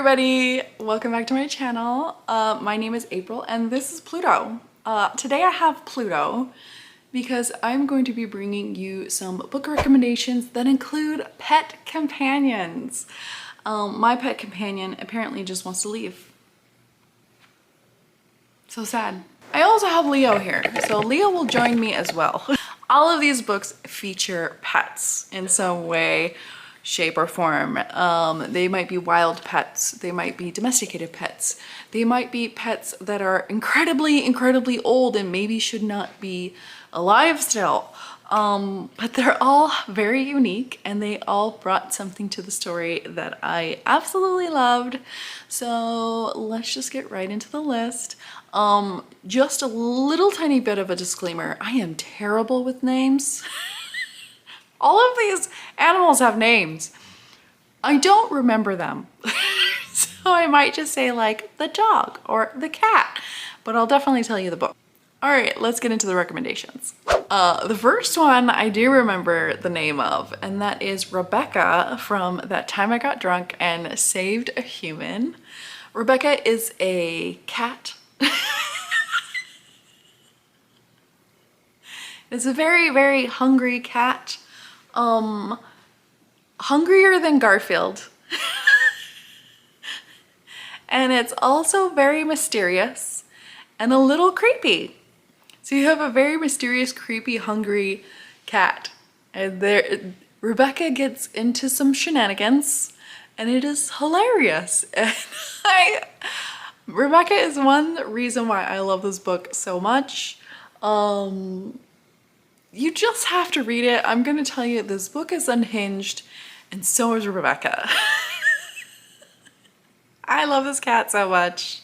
everybody, welcome back to my channel. My name is April and this is Pluto. Today I have Pluto because I'm going to be bringing you some book recommendations that include pet companions. My pet companion apparently just wants to leave. So sad. I also have Leo here, so Leo will join me as well. All of these books feature pets in some way, shape, or form. They might be wild pets, they might be domesticated pets, they might be pets that are incredibly old and maybe should not be alive still. But they're all very unique and they all brought something to the story that I absolutely loved. So let's just get right into the list. Just a little tiny bit of a disclaimer. I am terrible with names. All of these animals have names. I don't remember them. So I might just say like the dog or the cat, but I'll definitely tell you the book. All right, let's get into the recommendations. The first one I do remember the name of, and that is Rebecca from That Time I Got Drunk and Saved a Human. Rebecca is a cat. It's a very hungry cat. Hungrier than Garfield. And it's also very mysterious and a little creepy. So you have a very mysterious, creepy, hungry cat. And Rebecca gets into some shenanigans and it is hilarious. And Rebecca is one reason why I love this book so much. You just have to read it. I'm gonna tell you, this book is unhinged and so is Rebecca. I love this cat so much.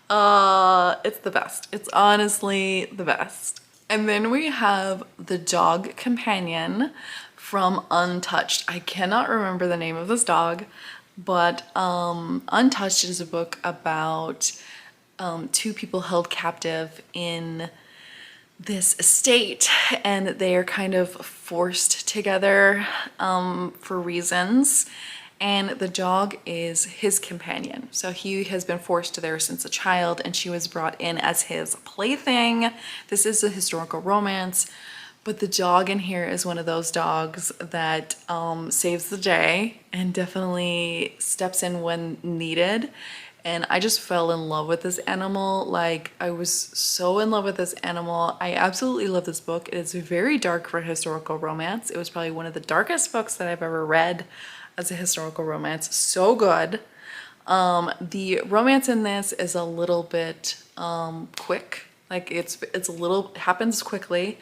It's the best. It's honestly the best. And then we have The Dog Companion from Untouched. I cannot remember the name of this dog, but Untouched is a book about two people held captive in this estate and they are kind of forced together for reasons, and the dog is his companion. So he has been forced there since a child and she was brought in as his plaything. This is a historical romance, but the dog in here is one of those dogs that saves the day and definitely steps in when needed. And I just fell in love with this animal. Like, I was so in love with this animal. I absolutely love this book. It is very dark for a historical romance. It was probably one of the darkest books that I've ever read as a historical romance. So good. The romance in this is a little bit quick. Like it happens quickly,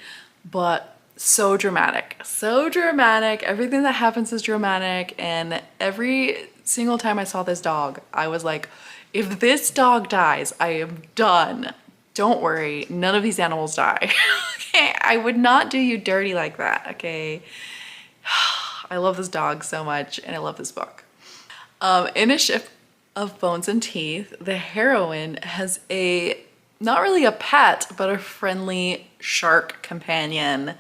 but so dramatic. So dramatic. Everything that happens is dramatic. And every single time I saw this dog, I was like, if this dog dies, I am done. Don't worry, none of these animals die. Okay, I would not do you dirty like that, okay? I love this dog so much and I love this book. In A Ship of Bones and Teeth, the heroine has not really a pet, but a friendly shark companion.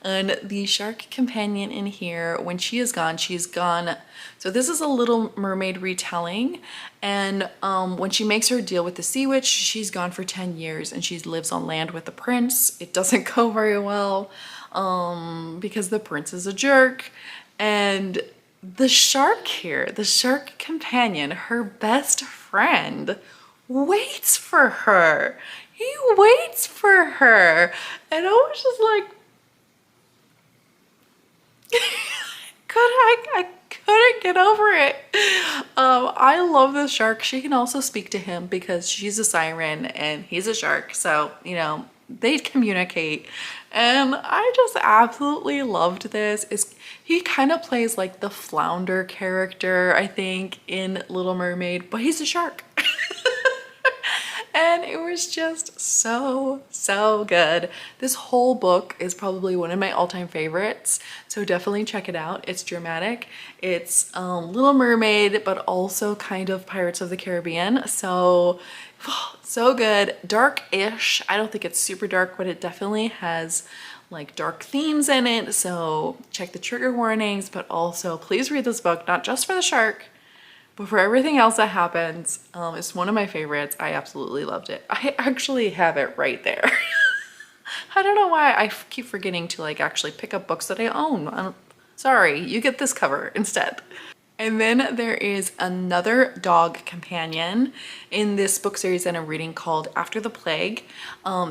And the shark companion in here, when she is gone, she's gone. So this is a Little Mermaid retelling. And when she makes her deal with the sea witch, she's gone for 10 years and she lives on land with the prince. It doesn't go very well because the prince is a jerk. And the shark here, the shark companion, her best friend, waits for her. He waits for her. And I was just like, I couldn't get over it. I love this shark. She can also speak to him because she's a siren and he's a shark. So, you know, they communicate. And I just absolutely loved this. He kind of plays like the flounder character, I think, in Little Mermaid, but he's a shark. And it was just so good. This whole book is probably one of my all-time favorites, so definitely check it out. It's dramatic. It's Little Mermaid, but also kind of Pirates of the Caribbean. So good. Dark-ish. I don't think it's super dark, but it definitely has like dark themes in it. So check the trigger warnings, but also please read this book, not just for the shark, But for everything else that happens, it's one of my favorites. I absolutely loved it. I actually have it right there. I don't know why I keep forgetting to like actually pick up books that I own. Sorry, you get this cover instead. And then there is another dog companion in this book series that I'm reading called After the Plague.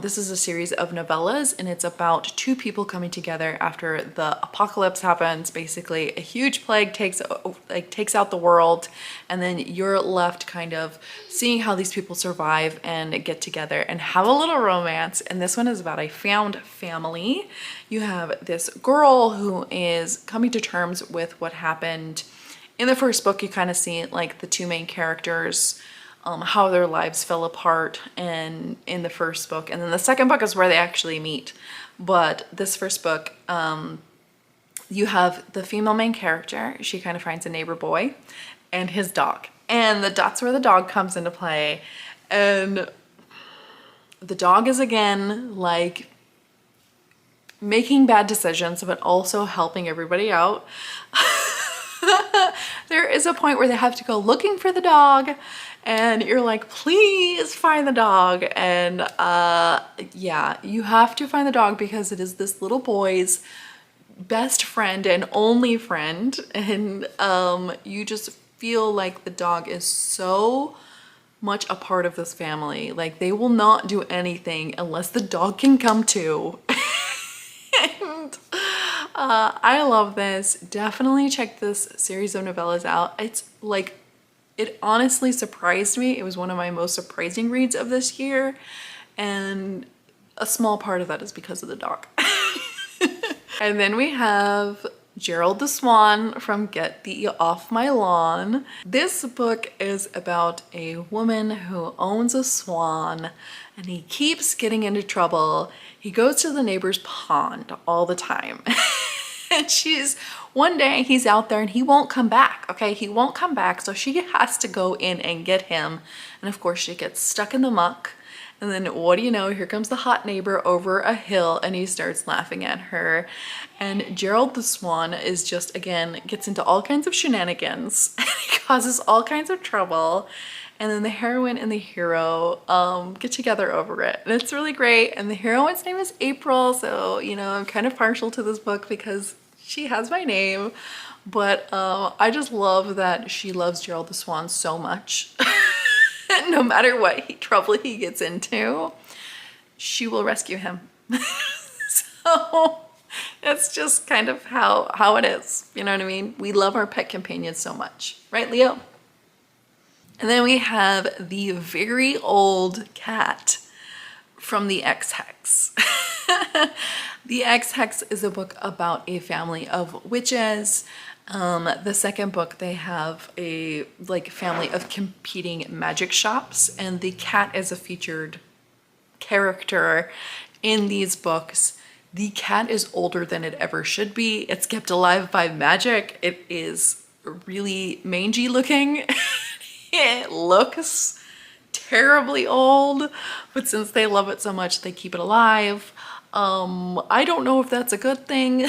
This is a series of novellas, and it's about two people coming together after the apocalypse happens. Basically, a huge plague takes out the world, and then you're left kind of seeing how these people survive and get together and have a little romance. And this one is about a found family. You have this girl who is coming to terms with what happened. In the first book, you kind of see like the two main characters, how their lives fell apart in the first book. And then the second book is where they actually meet. But this first book, you have the female main character. She kind of finds a neighbor boy and his dog. And that's where the dog comes into play. And the dog is again like making bad decisions, but also helping everybody out. There is a point where they have to go looking for the dog, and you're like, please find the dog. And yeah, you have to find the dog because it is this little boy's best friend and only friend. And you just feel like the dog is so much a part of this family. Like they will not do anything unless the dog can come too. And I love this. Definitely check this series of novellas out. It's like, it honestly surprised me. It was one of my most surprising reads of this year. And a small part of that is because of the dog. And then we have Gerald the Swan from Get Thee Off My Lawn. This book is about a woman who owns a swan, and he keeps getting into trouble. He goes to the neighbor's pond all the time. And one day he's out there and he won't come back, okay? He won't come back, so she has to go in and get him. And of course she gets stuck in the muck. And then what do you know, here comes the hot neighbor over a hill and he starts laughing at her. And Gerald the Swan is just, again, gets into all kinds of shenanigans. And he causes all kinds of trouble. And then the heroine and the hero get together over it. And it's really great. And the heroine's name is April. So, you know, I'm kind of partial to this book because she has my name. But I just love that she loves Gerald the Swan so much. No matter what trouble he gets into, she will rescue him. So that's just kind of how it is. You know what I mean? We love our pet companions so much. Right, Leo? And then we have the very old cat from the Xhex. The Xhex is a book about a family of witches. The second book, they have a family of competing magic shops, and the cat is a featured character in these books. The cat is older than it ever should be. It's kept alive by magic. It is really mangy looking. It looks terribly old, but since they love it so much, they keep it alive. I don't know if that's a good thing.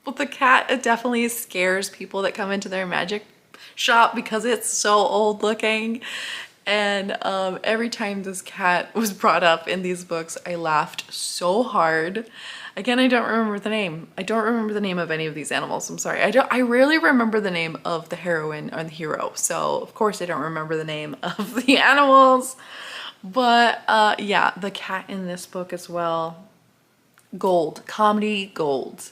But the cat, it definitely scares people that come into their magic shop because it's so old looking. And every time this cat was brought up in these books, I laughed so hard. Again, I don't remember the name. I don't remember the name of any of these animals. I'm sorry. I rarely remember the name of the heroine or the hero. So of course I don't remember the name of the animals. But yeah, the cat in this book as well. Gold, comedy gold.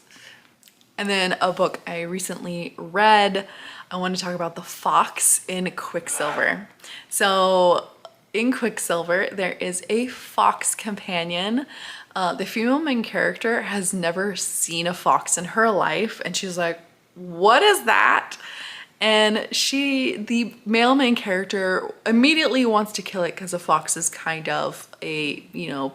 And then a book I recently read, I want to talk about the fox in Quicksilver. So in Quicksilver, there is a fox companion. The female main character has never seen a fox in her life, and she's like, what is that? And the male main character immediately wants to kill it because a fox is kind of a,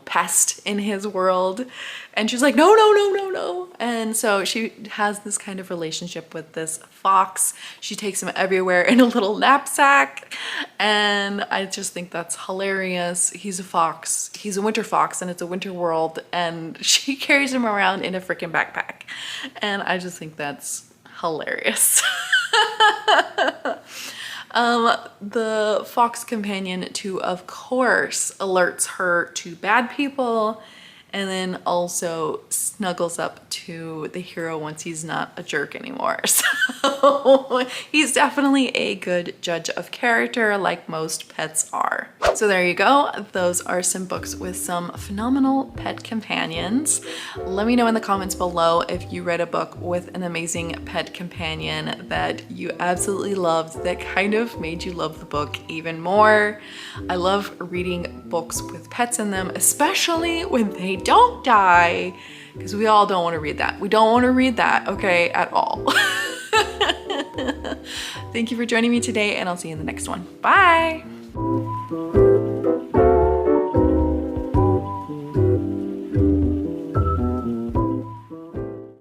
pest in his world. And she's like, no, no, no, no, no. And so she has this kind of relationship with this fox. She takes him everywhere in a little knapsack. And I just think that's hilarious. He's a fox. He's a winter fox, and it's a winter world. And she carries him around in a freaking backpack. And I just think that's hilarious. The fox companion too, of course, alerts her to bad people and then also snuggles up to the hero once he's not a jerk anymore. So he's definitely a good judge of character, like most pets are. So there you go. Those are some books with some phenomenal pet companions. Let me know in the comments below if you read a book with an amazing pet companion that you absolutely loved, that kind of made you love the book even more. I love reading books with pets in them, especially when they don't die, because we all don't want to read that. We don't want to read that, okay, at all. Thank you for joining me today, and I'll see you in the next one. Bye!